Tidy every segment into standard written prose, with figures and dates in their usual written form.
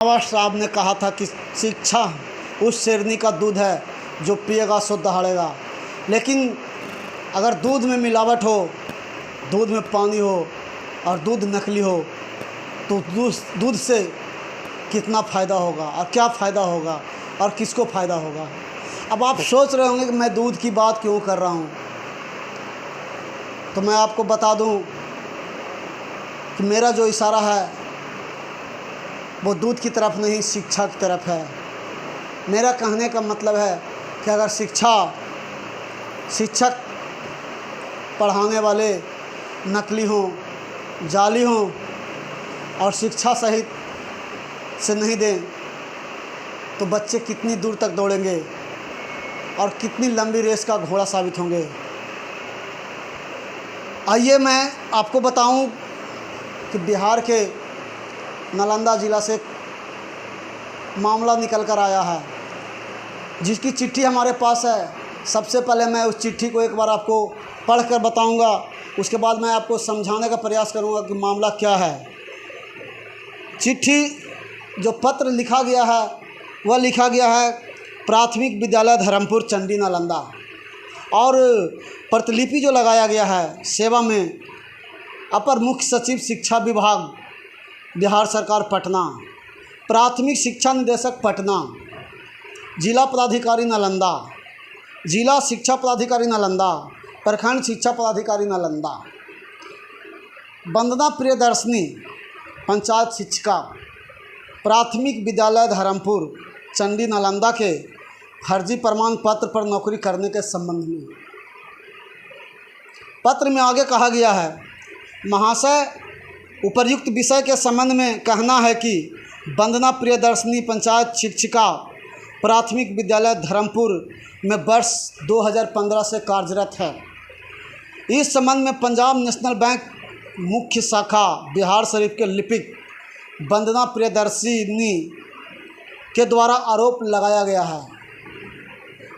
बाबा साहब ने कहा था कि शिक्षा उस शेरनी का दूध है जो पिएगा सो दहाड़ेगा। लेकिन अगर दूध में मिलावट हो, दूध में पानी हो और दूध नकली हो तो दूध से कितना फ़ायदा होगा और क्या फ़ायदा होगा और किसको फ़ायदा होगा। अब आप सोच रहे होंगे कि मैं दूध की बात क्यों कर रहा हूँ, तो मैं आपको बता दूँ कि मेरा जो इशारा है वो दूध की तरफ नहीं, शिक्षा की तरफ है। मेरा कहने का मतलब है कि अगर शिक्षक पढ़ाने वाले नकली हों, जाली हों और शिक्षा सहित से नहीं दें तो बच्चे कितनी दूर तक दौड़ेंगे और कितनी लंबी रेस का घोड़ा साबित होंगे। आइए मैं आपको बताऊं कि बिहार के नालंदा ज़िला से मामला निकल कर आया है, जिसकी चिट्ठी हमारे पास है। सबसे पहले मैं उस चिट्ठी को एक बार आपको पढ़ कर बताऊँगा, उसके बाद मैं आपको समझाने का प्रयास करूँगा कि मामला क्या है। चिट्ठी जो पत्र लिखा गया है वह लिखा गया है प्राथमिक विद्यालय धर्मपुर चंडी नालंदा, और प्रतिलिपि जो लगाया गया है सेवा में अपर मुख्य सचिव शिक्षा विभाग बिहार सरकार पटना, प्राथमिक शिक्षा निदेशक पटना, जिला पदाधिकारी नालंदा, जिला शिक्षा पदाधिकारी नालंदा, प्रखंड शिक्षा पदाधिकारी नालंदा, वंदना प्रियदर्शनी पंचायत शिक्षिका प्राथमिक विद्यालय धर्मपुर चंडी नालंदा के फर्जी प्रमाण पत्र पर नौकरी करने के संबंध में। पत्र में आगे कहा गया है, महाशय, उपर्युक्त विषय के संबंध में कहना है कि वंदना प्रियदर्शनी पंचायत शिक्षिका प्राथमिक विद्यालय धर्मपुर में वर्ष 2015 से कार्यरत है। इस संबंध में पंजाब नेशनल बैंक मुख्य शाखा बिहार शरीफ के लिपिक वंदना प्रियदर्शिनी के द्वारा आरोप लगाया गया है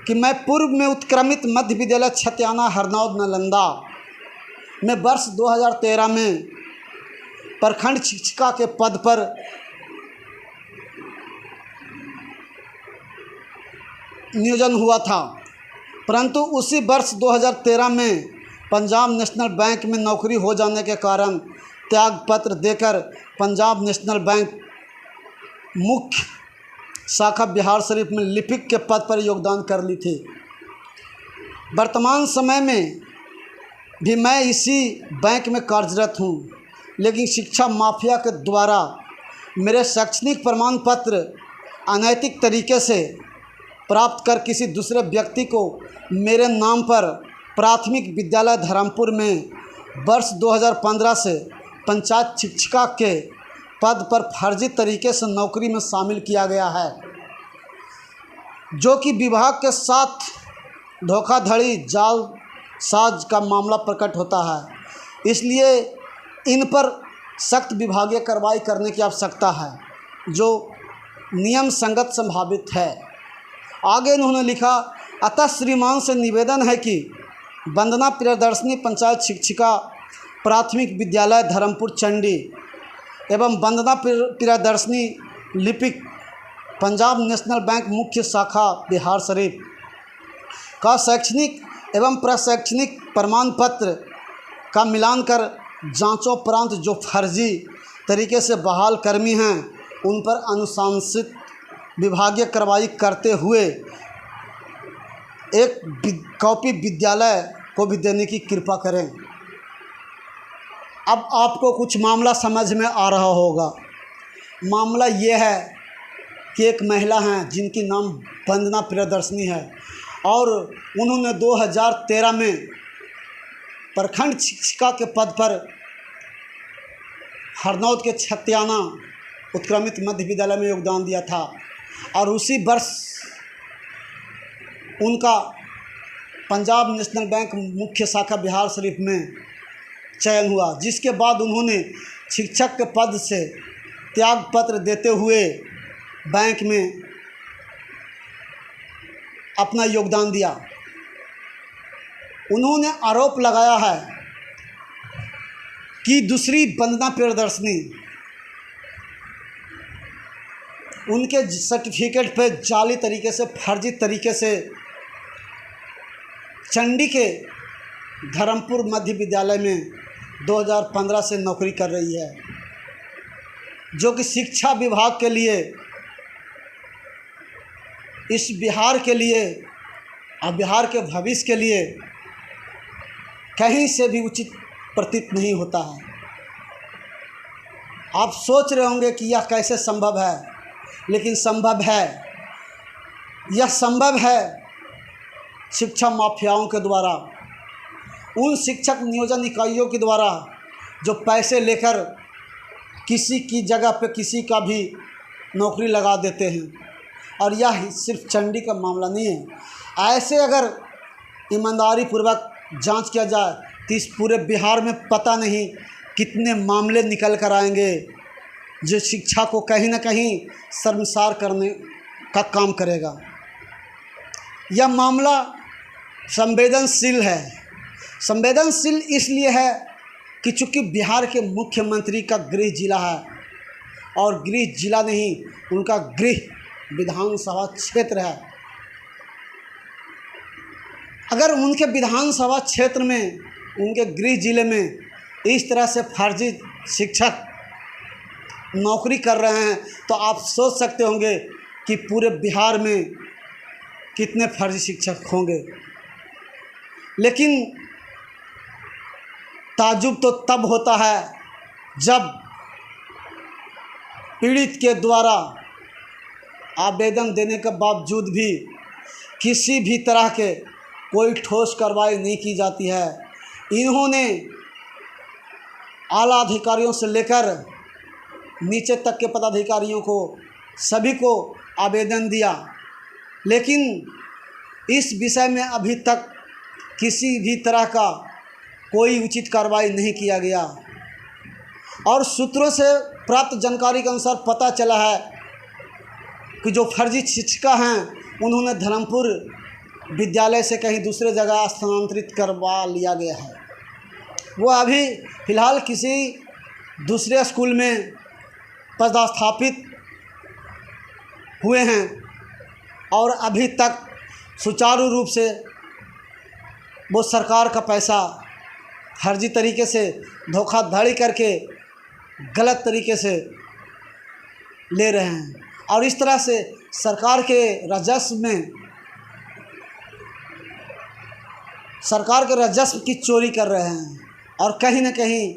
कि मैं पूर्व में उत्क्रमित मध्य विद्यालय छतियाना हरनौद नालंदा में वर्ष 2013 में प्रखंड शिक्षिका के पद पर नियोजन हुआ था, परंतु उसी वर्ष 2013 में पंजाब नेशनल बैंक में नौकरी हो जाने के कारण त्याग पत्र देकर पंजाब नेशनल बैंक मुख्य शाखा बिहार शरीफ में लिपिक के पद पर योगदान कर ली थी। वर्तमान समय में भी मैं इसी बैंक में कार्यरत हूँ, लेकिन शिक्षा माफिया के द्वारा मेरे शैक्षणिक प्रमाण पत्र अनैतिक तरीके से प्राप्त कर किसी दूसरे व्यक्ति को मेरे नाम पर प्राथमिक विद्यालय धर्मपुर में वर्ष 2015 से पंचायत शिक्षिका के पद पर फर्जी तरीके से नौकरी में शामिल किया गया है, जो कि विभाग के साथ धोखाधड़ी जालसाज का मामला प्रकट होता है। इसलिए इन पर सख्त विभागीय कार्रवाई करने की आवश्यकता है, जो नियम संगत संभावित है। आगे इन्होंने लिखा, अतः श्रीमान से निवेदन है कि वंदना प्रियदर्शनी पंचायत शिक्षिका प्राथमिक विद्यालय धर्मपुर चंडी एवं वंदना प्रियदर्शनी लिपिक पंजाब नेशनल बैंक मुख्य शाखा बिहार शरीफ का शैक्षणिक एवं प्रशैक्षणिक प्रमाण पत्र का मिलान कर जांचोपरांत जो फर्जी तरीके से बहाल कर्मी हैं उन पर अनुशासित विभागीय कार्रवाई करते हुए एक कॉपी विद्यालय को भी देने की कृपा करें। अब आपको कुछ मामला समझ में आ रहा होगा। मामला ये है कि एक महिला हैं जिनकी नाम वंदना प्रियदर्शनी है, और उन्होंने 2013 में प्रखंड शिक्षिका के पद पर हरनौद के छतियाना उत्क्रमित मध्य विद्यालय में योगदान दिया था, और उसी वर्ष उनका पंजाब नेशनल बैंक मुख्य शाखा बिहार शरीफ में चयन हुआ, जिसके बाद उन्होंने शिक्षक के पद से त्याग पत्र देते हुए बैंक में अपना योगदान दिया। उन्होंने आरोप लगाया है कि दूसरी वंदना प्रियदर्शनी उनके सर्टिफिकेट पे जाली तरीके से, फर्जी तरीके से चंडी के धर्मपुर मध्य विद्यालय में 2015 से नौकरी कर रही है, जो कि शिक्षा विभाग के लिए, इस बिहार के लिए और बिहार के भविष्य के लिए कहीं से भी उचित प्रतीत नहीं होता है। आप सोच रहे होंगे कि यह कैसे संभव है, लेकिन संभव है। यह संभव है शिक्षा माफियाओं के द्वारा, उन शिक्षक नियोजन इकाइयों के द्वारा जो पैसे लेकर किसी की जगह पे किसी का भी नौकरी लगा देते हैं। और यह सिर्फ चंडी का मामला नहीं है। ऐसे अगर ईमानदारी पूर्वक जांच किया जाए तो इस पूरे बिहार में पता नहीं कितने मामले निकल कर आएंगे जो शिक्षा को कहीं ना कहीं शर्मसार करने का काम करेगा। यह मामला संवेदनशील है। संवेदनशील इसलिए है कि चूँकि बिहार के मुख्यमंत्री का गृह जिला है, और गृह जिला नहीं, उनका गृह विधानसभा क्षेत्र है। अगर उनके विधानसभा क्षेत्र में, उनके गृह जिले में इस तरह से फर्जी शिक्षक नौकरी कर रहे हैं तो आप सोच सकते होंगे कि पूरे बिहार में कितने फर्जी शिक्षक होंगे। लेकिन ताज्जुब तो तब होता है जब पीड़ित के द्वारा आवेदन देने के बावजूद भी किसी भी तरह के कोई ठोस कार्रवाई नहीं की जाती है। इन्होंने आला अधिकारियों से लेकर नीचे तक के पदाधिकारियों को, सभी को आवेदन दिया, लेकिन इस विषय में अभी तक किसी भी तरह का कोई उचित कार्रवाई नहीं किया गया। और सूत्रों से प्राप्त जानकारी के अनुसार पता चला है कि जो फर्जी शिक्षिका हैं उन्होंने धर्मपुर विद्यालय से कहीं दूसरे जगह स्थानांतरित करवा लिया गया है। वो अभी फ़िलहाल किसी दूसरे स्कूल में पदस्थापित हुए हैं और अभी तक सुचारू रूप से वो सरकार का पैसा फर्जी तरीके से धोखाधड़ी करके गलत तरीके से ले रहे हैं, और इस तरह से सरकार के राजस्व की चोरी कर रहे हैं। और कहीं ना कहीं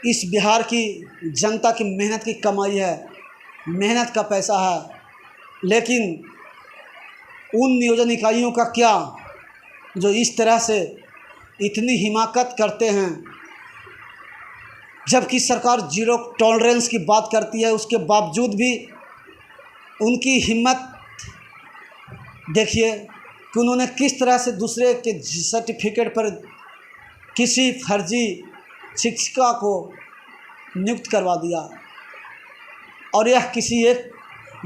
इस बिहार की जनता की मेहनत की कमाई है, मेहनत का पैसा है, लेकिन उन नियोजन इकाइयों का क्या जो इस तरह से इतनी हिमाकत करते हैं, जबकि सरकार जीरो टॉलरेंस की बात करती है, उसके बावजूद भी उनकी हिम्मत देखिए कि उन्होंने किस तरह से दूसरे के सर्टिफिकेट पर किसी फर्जी शिक्षिका को नियुक्त करवा दिया। और यह किसी एक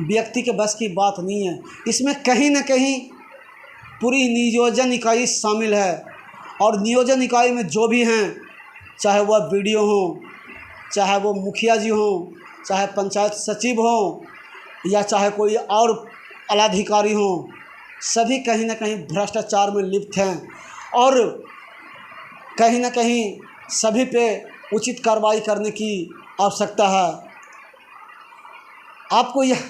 व्यक्ति के बस की बात नहीं है, इसमें कहीं ना कहीं पूरी नियोजन इकाई शामिल है। और नियोजन इकाई में जो भी हैं, चाहे वह वीडियो हो, चाहे वो मुखिया जी हों, चाहे पंचायत सचिव हों, या चाहे कोई और आलाधिकारी हों, सभी कहीं ना कहीं भ्रष्टाचार में लिप्त हैं। और कहीं ना कहीं सभी पे उचित कार्रवाई करने की आवश्यकता है। आपको यह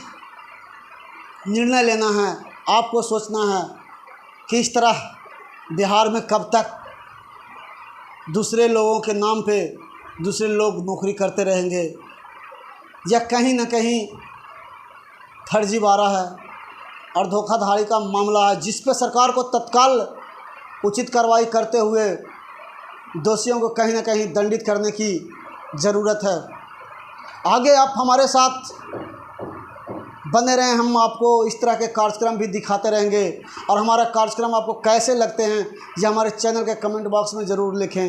निर्णय लेना है, आपको सोचना है कि इस तरह बिहार में कब तक दूसरे लोगों के नाम पे दूसरे लोग नौकरी करते रहेंगे। यह कहीं ना कहीं फर्जीवाड़ा है और धोखाधड़ी का मामला है, जिस पे सरकार को तत्काल उचित कार्रवाई करते हुए दोषियों को कहीं ना कहीं दंडित करने की ज़रूरत है। आगे आप हमारे साथ बने रहें, हम आपको इस तरह के कार्यक्रम भी दिखाते रहेंगे। और हमारा कार्यक्रम आपको कैसे लगते हैं ये हमारे चैनल के कमेंट बॉक्स में ज़रूर लिखें।